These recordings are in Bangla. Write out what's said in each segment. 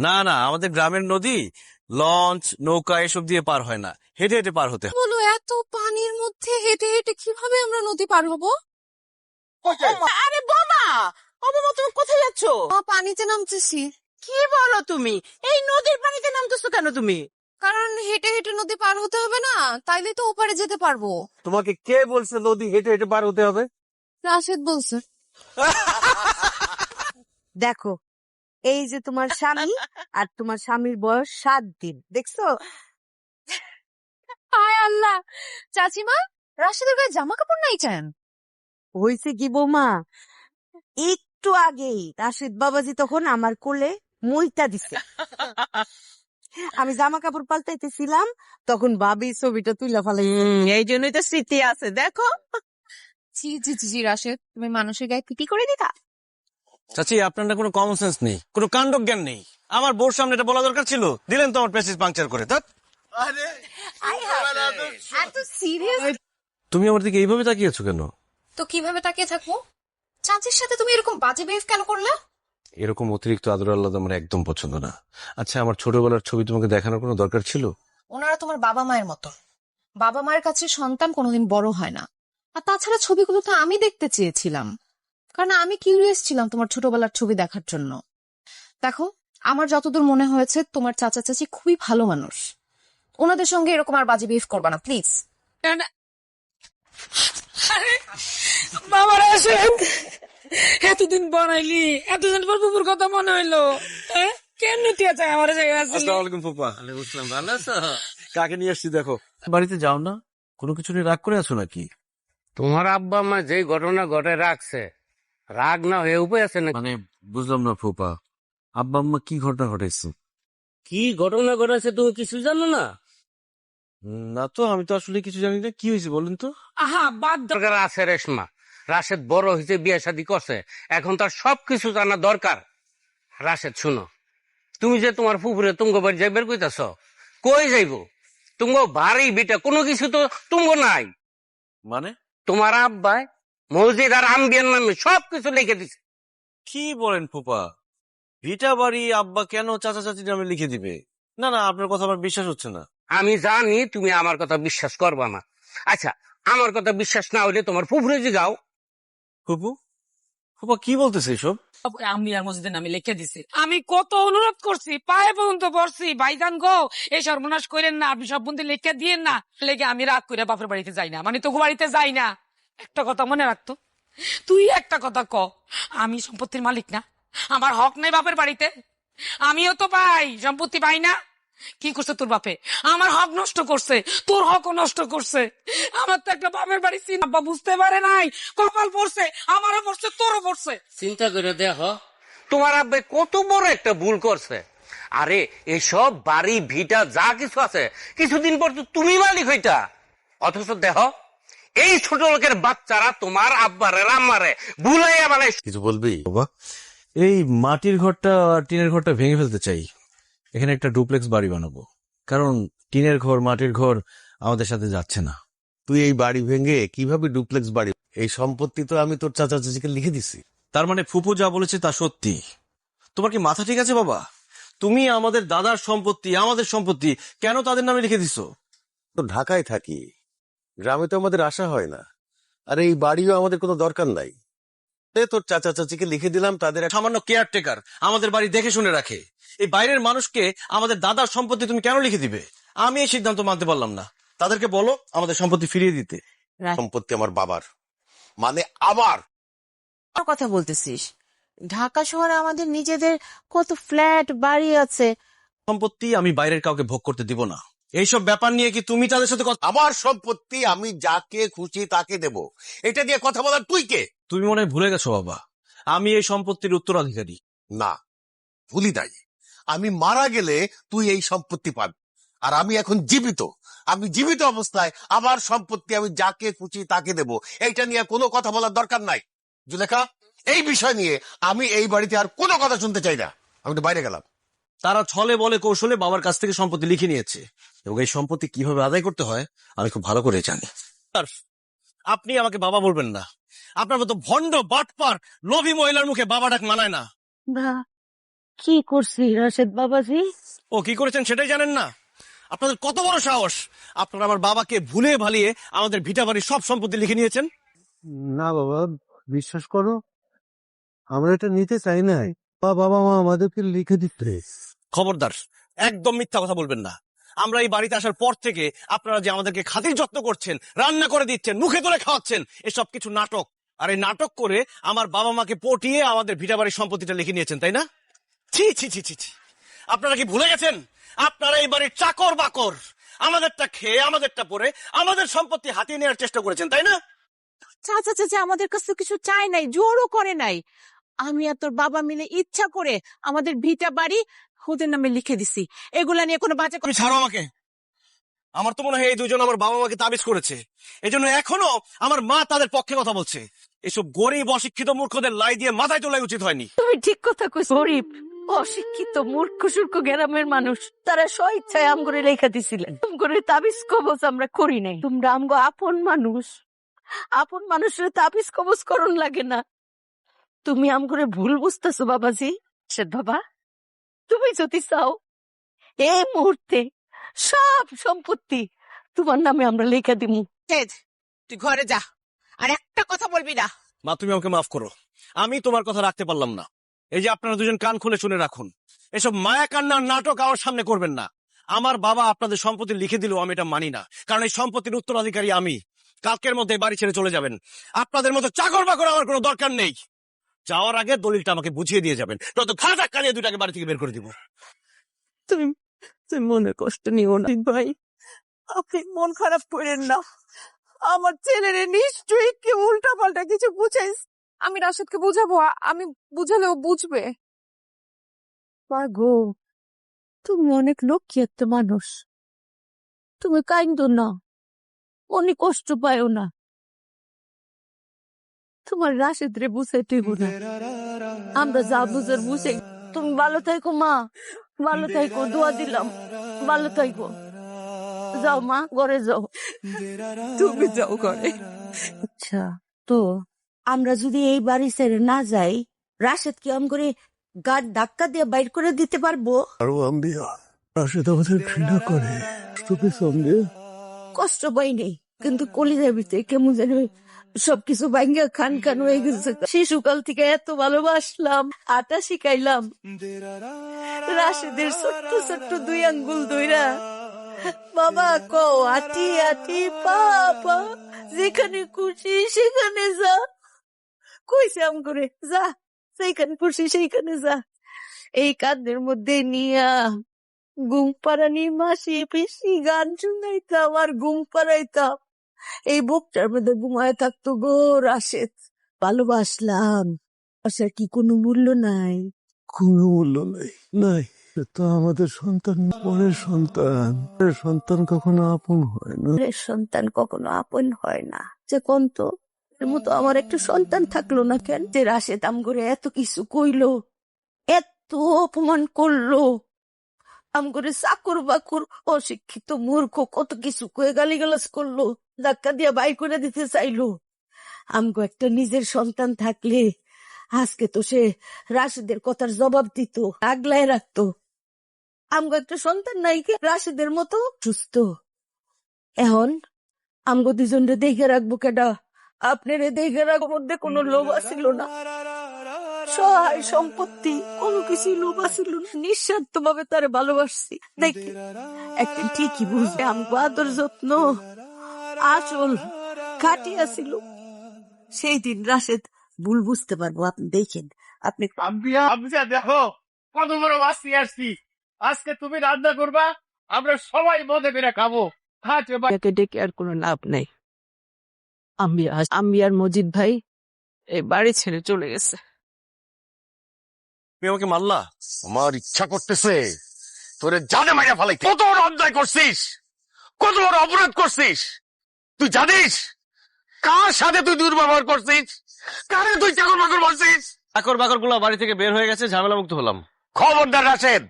না না, আমাদের গ্রামের নদী লঞ্চ নৌকা এসব দিয়ে পার হয় না, হেঁটে হেঁটে পার হতে হয়। বলো, এত পানির মধ্যে হেঁটে হেঁটে কিভাবে আমরা নদী পার হবো? আরে বোমা, ও বোমা, তুমি কোথায় যাচ্ছ? পানিতে নামতেছি। কি বলো তুমি? এই নদীর পানিতে নামতেছো কেন তুমি? কারণ হেঁটে হেঁটে নদী পার হতে হবে না, তাইলে তো ওপারে যেতে পারবো। তোমাকে কে বলছে নদী হেঁটে হেঁটে পার হতে হবে? রাশেদ বলছে। দেখো, এই যে তোমার স্বামী, আর তোমার স্বামীর বয়স 7 দিন, দেখছো? হায় আল্লাহ, চাচিমা, রাশেদের গায়ে জামা কাপড় নাই কেন? হয়েছে কি বৌমা, একটু আগেই রাশিদ বাবাজি তখন আমার কোলে মইটা দিছে। আমি জামা কাপড় পাল্টাইতেছিলাম, তখন ভাবি ছবিটা তুইলা ফেলাই। এই জন্যই তো স্মৃতি আছে, দেখো। জি জি জি জি, রাশেদ, তুমি মানুষের গায়ে পিটি করে দিতা? চাচি, আপনার না কোনো কমন সেন্স নেই, কোনো কাণ্ডজ্ঞান নেই। আমার বোর সামনে এটা বলা দরকার ছিল, দিলেন তো আমার প্রেসিস পাংচার করে। তা এত সিরিয়াস? তুমি আমার দিকে এইভাবে তাকিয়েছো কেন? তো কিভাবে তাকিয়ে থাকবো? চাচির সাথে তুমি এরকম বাজে বিহেভ কেন করলে? এরকম অতিরিক্ত আদর আল্লাহ আমার একদম পছন্দ না। আচ্ছা, আমার ছোটবেলার ছবি তোমাকে দেখানোর কোনো দরকার ছিল? ওনারা তোমার বাবা মায়ের মতো। বাবা মায়ের কাছে সন্তান কোনোদিন বড় হয় না। আর তাছাড়া ছবিগুলো তো আমি দেখতে চেয়েছিলাম, কারণ আমি কিউরিয়াস ছিলাম তোমার ছোটবেলার ছবি দেখার জন্য। দেখো, আমার যতদূর মনে হয়েছে তোমার চাচা চাচি খুবই ভালো মানুষ। ওনাদের সঙ্গে এরকম আর বাজে বিহেভ করবা না, প্লিজ। বাবার আসেন, এতদিন বানাইলি, এতদিন পর বুবুর কথা মনে হইলো। কেমনি টিয়া চাই আমার জায়গায় আসলি? আসসালামু আলাইকুম ফুপা। ভালো আছো? কাকে নিয়ে আসছি দেখো। বাড়িতে যাও না, কোনো কিছু নিয়ে রাগ করে আছো নাকি? তোমার আব্বা মা যে ঘটনা ঘটে রাখছে, রাগ না হয়ে উপায় আছে না? মানে বুঝলাম না ফুপা, আব্বা আম্মা কি ঘটনা ঘটেছে? কি ঘটনা ঘটেছে তুমি কিছু জানো না? না তো, আমি তো আসলে কিছু জানি না। কি হয়েছে বলুন তো? আহা, বাদ দাও। দরকার আছে রেশমা, রাশেদ বড় হয়েছে, বিয়ে শাদী করছে, এখন তার সবকিছু জানা দরকার। রাশেদ শুনো, তুমি যে তোমার ফুফুরে তুঙ্গ বাড়ি যাইবার কইতাছ, কই যাইব? তুঙ্গ ভারী বিটা কোনো কিছু তো তুঙ্গ নাই। মানে তোমার আব্বাই মসজিদ আর আম্বিয়ার নামে সবকিছু লিখে দিছে। কি বলেন ফুপা? ভিটা বাড়ি আব্বা কেন চাচা চাচির নামে লিখে দিবে? না না, আপনার কথা আমার বিশ্বাস হচ্ছে না। আমি জানি তুমি আমার কথা বিশ্বাস করবা না। আচ্ছা, আমার কথা বিশ্বাস না হইলে তোমার ফুফুরে জিগাও। ফুপু, ফুপা কি বলতেছে এসব? আমি আর মসজিদের নামে লিখে দিছি। আমি কত অনুরোধ করছি, পায়ে পর্যন্ত পড়ছি, ভাইজান গো এই সর্বনাশ করেন না, আপনি সব বন্ধু লিখে দিয়েন না। লেগে আমি রাগ করে বাপের বাড়িতে যাই না, মানে তোকে বাড়িতে যাই না। একটা কথা মনে রাখতো, তুই একটা কথা ক, আমি সম্পত্তির মালিক না? আমার হক নেই বাপের বাড়িতে? আমিও তো পাই সম্পত্তি, পাই না? কি করছে তোর বাপে? আমার হক নষ্ট করছে, তোর হকও নষ্ট করছে। আমার তো একটা বাপের বাড়ি আব্বা বুঝতে পারে নাই, কপাল পড়ছে, আমারও পড়ছে, তোরও পড়ছে। চিন্তা করে দেখো, তোমার আব্বে কত বড় একটা ভুল করছে। আরে এসব বাড়ি ভিটা যা কিছু আছে, কিছুদিন পর তো তুমি মালিক হইতা। অথচ দেখো, এই ছোট লোকের বাচ্চারা তোমার আব্বারে আম্মারে ভুলাইয়া বানাই। কিছু বলবি বাবা? এই মাটির ঘরটা আর টিনের ঘরটা ভেঙে ফেলতে চাই, এখানে একটা ডুপ্লেক্স বাড়ি বানাবো। কারণ টিনের ঘর মাটির ঘর আমাদের সাথে যাচ্ছে না। তুই এই বাড়ি ভেঙে কিভাবে ডুপ্লেক্স বাড়ি? এই সম্পত্তি তো আমি তোর চাচা চাচিকে লিখে দিছি। তার মানে ফুপু যা বলেছে তা সত্যি? তোমার কি মাথা ঠিক আছে বাবা? তুমি আমাদের দাদার সম্পত্তি, আমাদের সম্পত্তি কেন তাদের নামে লিখে দিছো? তো ঢাকায় থাকি, গ্রামে তো আমাদের আসা হয় না, আর এই বাড়িও আমাদের কোনো দরকার নাই। তোর চাচা চাচিকে লিখে দিলাম, তাদের সামান্য কেয়ারটেকার আমাদের বাড়ি দেখে শুনে রাখে, এই বাইরের মানুষকে আমাদের দাদার সম্পত্তি তুমি কেন লিখে দিবে? আমি এই সিদ্ধান্ত মানতে পারলাম না। তাদেরকে বলো আমাদের সম্পত্তি ফিরিয়ে দিতে। সম্পত্তি আমার বাবার, মানে আমার। কথা বলতেছিস? ঢাকা শহরে আমাদের নিজেদের কত ফ্ল্যাট বাড়ি আছে। সম্পত্তি আমি বাইরের কাউকে ভোগ করতে দিব না। এইসব ব্যাপার নিয়ে কি তুমি তাদের সাথে কথা? আমার সম্পত্তি আমি যাকে খুশি তাকে দেব, এটা দিয়ে কথা বলার তুই কে? তুমি মনে হয় ভুলে গেছো বাবা, আমি এই সম্পত্তির উত্তরাধিকারী। না, ভুলি নাই। আমি মারা গেলে তুই এই সম্পত্তি পাবি, আর আমি এখন জীবিত। আমি জীবিত অবস্থায় আমার সম্পত্তি আমি যাকে খুশি তাকে দেব, এইটা নিয়ে কোনো কথা বলার দরকার নাই। জুলেখা, এই বিষয় নিয়ে আমি এই বাড়িতে আর কোনো কথা শুনতে চাই না। আমি তো বাইরে গেলাম। তারা ছলে বলে কৌশলে বাবার কাছ থেকে সম্পত্তি লিখে নিয়েছে, এবং এই সম্পত্তি কিভাবে আদায় করতে হয় আমি খুব ভালো করে জানি। আর আপনি আমাকে বাবা বলবেন না। আপনার মতো ভণ্ড বাটপার লোভী মহিলার মুখে বাবা ডাক মানায় না। কি করছি রাশেদ বাবাজি? ও কি করেছেন সেটাই জানেন না? আপনাদের কত বড় সাহস! আপনারা আমার বাবাকে ভুলে ভালিয়ে আমাদের ভিটা বাড়ির সব সম্পত্তি লিখে নিয়েছেন। না বাবা, বিশ্বাস করো, আমরা এটা নিতে চাই নাই। বাবা মা আমাদেরকে লিখে দিতে। খবরদার, একদম মিথ্যা কথা বলবেন না। আমরা এই বাড়িতে আসার পর থেকে আপনারা যে আমাদেরকে খাতির যত্ন করছেন, রান্না করে দিচ্ছেন, মুখে তুলে খাওয়াচ্ছেন, এসব কিছু নাটক। আর এই নাটক করে আমার বাবা মাকে পটিয়ে আমাদের ভিটা বাড়ির সম্পত্তিটা লিখে নিয়েছেন, তাই না? ছি ছি ছি ছি ছি। আপনারা কি ভুলে গেছেন আপনারা এই বাড়ির চাকর বাকর? আমাদেরটা খেয়ে, আমাদেরটা পরে, আমাদের সম্পত্তি হাতিয়ে নেওয়ার চেষ্টা করেছেন, তাই না? চাচা চাচা আমাদের কাছে কিছু চাই নাই, জোরও করে নাই। আমি আর তোর বাবা মিলে ইচ্ছা করে আমাদের ভিটা বাড়ি ওদের নামে লিখে দিছি। এগুলা নিয়ে কোনো বাজে তুমি ছাড়ো আমাকে। আমার তো মনে হয় এই দুজন আমার বাবা মাকে তাবিজ করেছে, এজন্য এখনো আমার মা তাদের পক্ষে কথা বলছে। এসব গরিব অশিক্ষিত মূর্খদের লাই দিয়ে মাথায় তোলা উচিত হয়নি। তুমি ঠিক কথা কইছ। গরিব অশিক্ষিত মূর্খ সূর্খ গ্রামের মানুষ তারা স্বইচ্ছায় আমগরে লেখা দিছিলেন। আমগরে তাবিজ কবজ আমরা করি নাই। তোমরা আমগো আপন মানুষ, আপন মানুষের তাবিজ কবজ করন লাগে না। তুমি আমগরে ভুল বুঝতেছো বাবাজি। রাশেদ বাবা, তুমি যদি চাও এই মুহূর্তে সব সম্পত্তি তোমার নামে আমরা লেখা দিমু। তুই ঘরে যা, আর একটা কথা বলবি না। মা, তুমি আমাকে মাফ করো, আমি তোমার কথা রাখতে পারলাম না। এই যে আপনারা দুজন কান খুলে শুনে রাখুন, এসব মায়া কান্নার নাটক আমার সামনে করবেন না। আমার বাবা আপনাদের সম্পত্তি লিখে দিলেও আমি এটা মানি না, কারণ এই সম্পত্তির উত্তরাধিকারী আমি। কালকের মধ্যে বাড়ি ছেড়ে চলে যাবেন। আপনাদের মতো চাকর বাকর আমার কোনো দরকার নেই। যাওয়ার আগে দলিলটা আমাকে বুঝিয়ে দিয়ে যাবেন, নয়তো ঘাট ধাক্কা দিয়ে দুটাকে বাড়ি থেকে বের করে দিব। তুমি মনে কষ্ট নিও না ভাই, আপনি মন খারাপ করেন না। আমার ছেলেরে নিশ্চয়ই কি উল্টা পাল্টা কিছু বুঝাইস। আমি রাশেদকে বুঝাবো, আমি বুঝালেও বুঝবে। গো, তুমি অনেক লক্ষ্মী একটা মানুষ, তুমি কাইন্দ না, অনেক কষ্ট পায়ও না। তোমার রাশেদ রে বুঝাইতে না, আমরা যা বুঝার বুঝে। তুমি ভালো থাকো মা, ভালো থাকো, দোয়া দিলাম, ভালো থাকো। যাও মা, ঘরে যাও। তুমি যাও ঘরে। আচ্ছা, তো আমরা যদি এই বাড়ি ছেড়ে না যাই, রাশেদ কি আম করে গাড় ধাক্কা দিয়ে বাইর করে দিতে পারবো? আরো আম্বিয়া, রাশেদ আমাদের ঘৃণা করে। তোকে সঙ্গে কষ্ট পাই নেই, কিন্তু কলিজার ভিতরে কেমন যেন সবকিছু ভাঙ্গা খান খান হয়ে গেছে। শিশুকাল থেকে এত ভালোবাসলাম, আটা শিখাইলাম, রাশেদের ছোট্ট ছোট্ট দুই আঙ্গুল ধইরা বাবা কো আটি আটি পাপা, যেখানে খুশি সেখানে যা। কইছে আম করে যা, সেইখানে খুশি সেইখানে যা। এই কাঁধের মধ্যে নিয়া ঘুম পাড়ানি মাসি পিসি গান শুনাইতাম আর ঘুম পাড়াইতাম। এই বুকটার মধ্যে ঘুমায় থাকতো গো রাশেদ। ভালোবাসলাম, আসার কি কোনো মূল্য নাই? কোনো মূল্য নাই, নাই। সে তো আমাদের সন্তান, পরের সন্তান। পরের সন্তান কখনো আপন হয় না। পরের সন্তান কখনো আপন হয় না। যে কন্ত এর মতো আমার একটা সন্তান থাকলো না কেন? যে রাশেদ আম করে এত কিছু কইলো, এত অপমান করলো, আম করে চাকর বাকর অশিক্ষিত মূর্খ কত কিছু কয়ে গালিগালাজ করলো, ধাক্কা দিয়ে বাই করে দিতে চাইলো। আমগো একটা নিজের সন্তান থাকলে আজকে তো সে রাশেদের কথার জবাব দিত, আগলায় রাখতো। আমগো একটা সন্তান নাই কি রাশেদের মতো সুস্থ? এখন আমগো দুজনরে দেখে রাখবো কেডা? আপনারে দেখে রাখার মধ্যে কোনো লোভ আসিল না, সহায় সম্পত্তি কোনো কিছু লোভ আসিল না। নিঃস্বার্থ ভাবে তারে ভালোবাসছি দেখি একদিন ঠিকই বুঝবে আমগো আদর যত্ন আসল খাটি আসিল। সেই দিন রাশেদ ভুল বুঝতে পারবো। আপনি দেখেন, আপনি আম্বিয়া দেখো কত বড় মাছ নিয়ে আসছি। আজকে তুমি রান্না করবা, আমরা সবাই মজা করে খাবো। ডেকে আর কোনো লাভ নেই। আম্বিয়ার মজিদ ভাই এই বাড়ি ছেড়ে চলে গেছে। তুমি আমাকে মারলা? আমার ইচ্ছা করতেছে তোরে জানে মাইরা ফেলাইতে। কত বড় অন্যায় করছিস, কত বড় অপরাধ করছিস। তুই জানিস কার সাথে তুই দুর্ব্যবহার করছিস, কারে তুই চাকর বাকর বলছিস। চাকর বাকর গুলা বাড়ি থেকে বের হয়ে গেছে, ঝামেলা মুক্ত হলাম। খবরদার রাশেদ,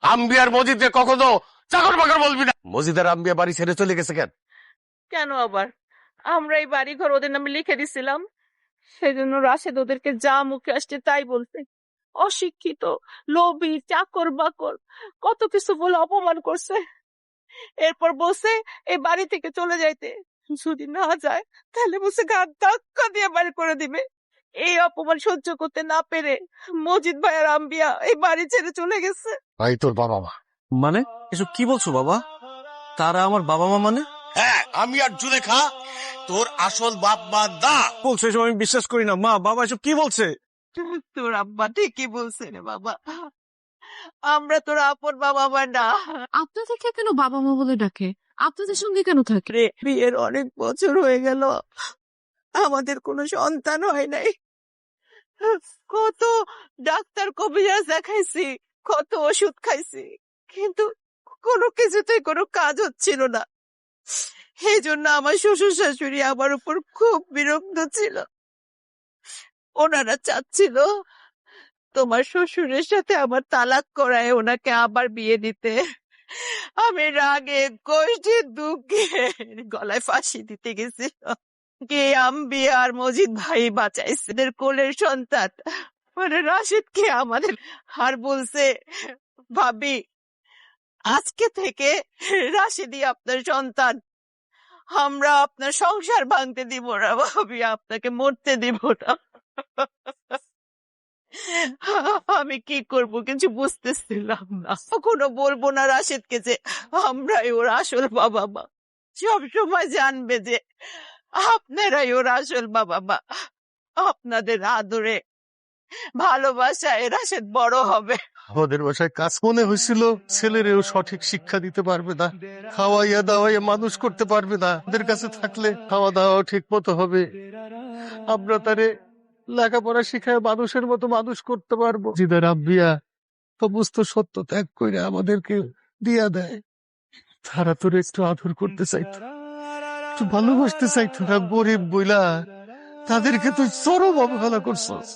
আম্বিয়ার মজিদকে কখনো চাকর বাকর বলবি না। মজিদ আর আম্বিয়া বাড়ি ছেড়ে চলে গেছে কেন? কেন আবার? আমরা এই বাড়ি ঘর ওদের নামে লিখে দিছিলাম, সেজন্য রাশেদ ওদেরকে যা মুখে আসছে তাই বলছে। অশিক্ষিত, লোভী, চাকর বাকর কত কিছু বলে অপমান করছে। এরপর বসে এই বাড়ি থেকে চলে যাইতে, যদি না যায় তাহলে বসে ঘাট ধাক্কা দিয়ে বাড়ি করে দিবে। এই অপমান সহ্য করতে না পেরে মজিদ ভাই আর আম্বিয়া এই বাড়ি ছেড়ে চলে গেছে। ভাই তোর বাবা মা। মানে এসব কি বলছো বাবা? তারা আমার বাবা মা মানে? হ্যাঁ, আমি আর জুলেখা তোর আসল বাপ মা না। বলছো এসব আমি বিশ্বাস করি না। মা বাবা এসব কি বলছে? তোর আব্বা ঠিকই বলছে রে বাবা, আমরা তোর আপন বাবা মা না। আপনাদেরকে কেন বাবা মা বলে ডাকে? আপনাদের সঙ্গে কেন থাকে? রে, বিয়ের অনেক বছর হয়ে গেল, আমাদের কোনো সন্তান হয় নাই। কত ডাক্তার কবিরাজ দেখাইছি, কত ওষুধ খাইছি, কিন্তু কোনো কিছুতেই কোনো কাজ হচ্ছিল না। এই জন্য আমার শ্বশুর শাশুড়ি আমার উপর খুব বিরক্ত ছিল। ওনারা চাচ্ছিল তোমার শ্বশুরের সাথে আমার তালাক করায় ওনাকে আবার বিয়ে দিতে। আমি রাগে কষ্টে দুঃখে গলায় ফাঁসি দিতে গেছি। কে আম্বিয়া আর মজিদ ভাই বাঁচাইছে এদের কোলের সন্তান মানে রাশিদকে আমাদের। আর বলছে, ভাবি আজকে থেকে রাশিদই আপনার সন্তান, আমরা আপনার সংসার ভাঙতে দিব না ভাবি, আপনাকে মরতে দিব না। আমি কি করব কিছু বুঝতেছিলাম না। কখনো বলবো না রাশিদকে যে আমরাই ওর আসল বাবা মা। সব সময় জানবে যে আপনারাই ওর আসল বাবা মা। আপনাদের আদরে ভালোবাসায় রাশিদ বড় হবে। আমাদের বাসায় কাজ মনে হয়েছিল ছেলেরেও সঠিক শিক্ষা দিতে পারবে না, খাওয়াইয়া দাওয়াইয়া মানুষ করতে পারবে না। ওদের কাছে থাকলে খাওয়া দাওয়া ঠিক মতো হবে, আমরা তারে লেখাপড়া শিখায় মানুষের মতো মানুষ করতে পারবো। জিদার আব্বিয়া সমস্ত সত্য ত্যাগ করে আমাদেরকে দিয়া দেয়। তারা তোর একটু আদর করতে চাইতো, একটু ভালোবাসতে চাইতো না। গরিব বইলা তাদেরকে তুই চরম অবহেলা করছস।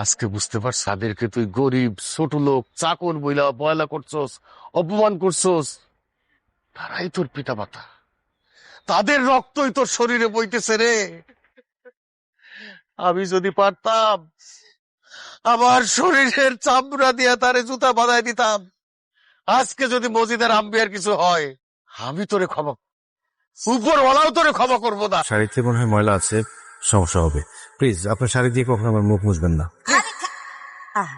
আজকে বুঝতে পারছ তাদেরকে তুই গরিব ছোট লোক চাকর বইলা অবহেলা করছস, অপমান করছস। তারাই তোর পিতা মাতা, তাদের রক্তই তোর শরীরে বইতেছে রে। আমি যদি পারতাম আমার শরীরের চামড়া দিয়া তারে জুতা বাঁধাই দিতাম। আজকে যদি মজিদের আম্বিয়ার কিছু হয়, আমি তোরে ক্ষমা, উপরওয়ালাও তোরে ক্ষমা করবো না। শাড়িতে মনে হয় ময়লা আছে, সমস্যা হবে। প্লিজ আপনার শাড়ি দিয়ে কখনো আমার মুখ মুছবেন না। আহ